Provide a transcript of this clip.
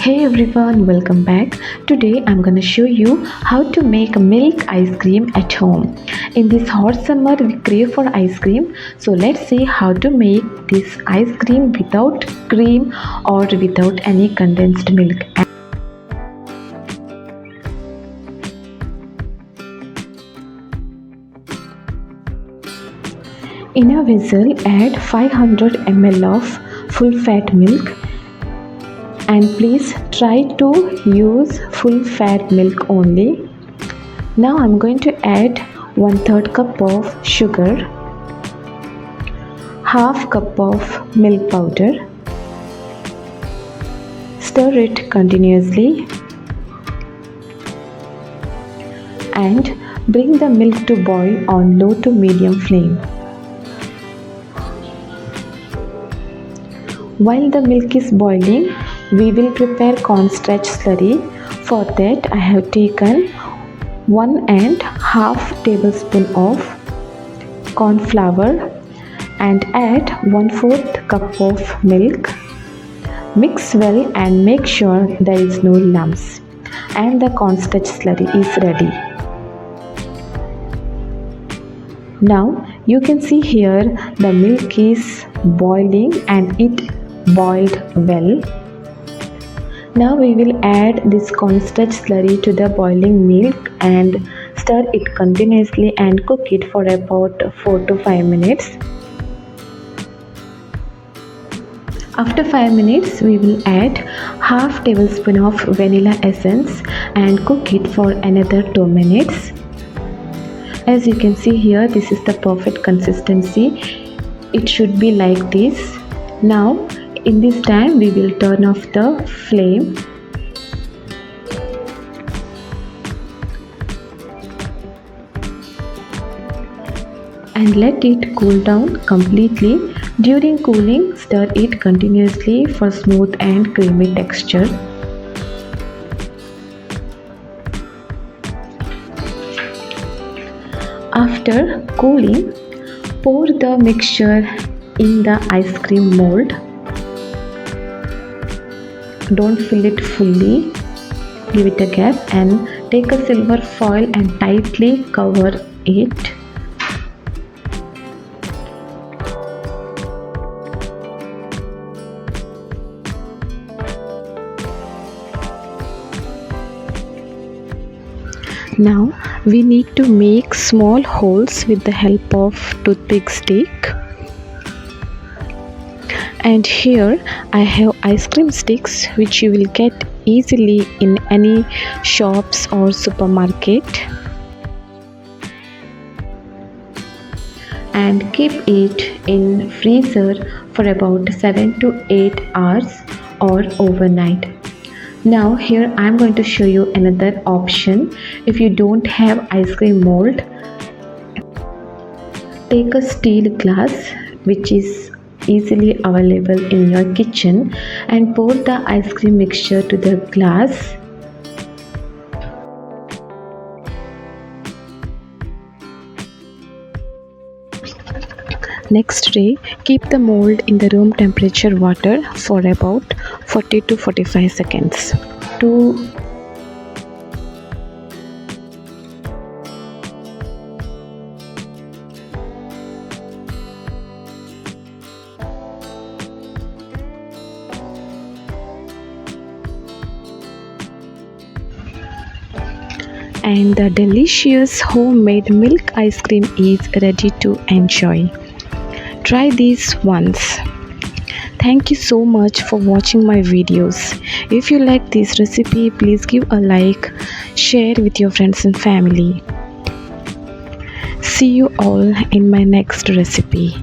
Hey everyone, welcome back. Today I'm gonna show you how to make milk ice cream at home. In this hot summer we crave for ice cream, so let's see how to make this ice cream without cream or without any condensed milk. In a vessel add 500 ml of full fat milk. And please try to use full fat milk only. Now I'm going to add 1/3 cup of sugar, half cup of milk powder. Stir it continuously and bring the milk to boil on low to medium flame. While the milk is boiling, we will prepare cornstarch slurry. For that I have taken 1.5 tablespoon of corn flour and add 1/4 cup of milk. Mix well and make sure there is no lumps, and the cornstarch slurry is ready. Now you can see here the milk is boiling and it boiled well. Now we will add this cornstarch slurry to the boiling milk and stir it continuously and cook it for about 4 to 5 minutes. After 5 minutes we will add half tablespoon of vanilla essence and cook it for another 2 minutes. As you can see here, this is the perfect consistency. It should be like this. Now in this time we will turn off the flame and let it cool down completely. During cooling, stir it continuously for smooth and creamy texture. After cooling, pour the mixture in the ice cream mold. Don't fill it fully, give it a gap and take a silver foil and tightly cover it. Now we need to make small holes with the help of toothpick stick. And here I have ice cream sticks which you will get easily in any shops or supermarket. And keep it in freezer for about 7 to 8 hours or overnight. Now here I am going to show you another option. If you don't have ice cream mold, take a steel glass which is easily available in your kitchen and pour the ice cream mixture to the glass. Next day, keep the mold in the room temperature water for about 40 to 45 seconds. And the delicious homemade milk ice cream is ready to enjoy. Try these once. Thank you so much for watching my videos. If you like this recipe, please give a like, share with your friends and family. See you all in my next recipe.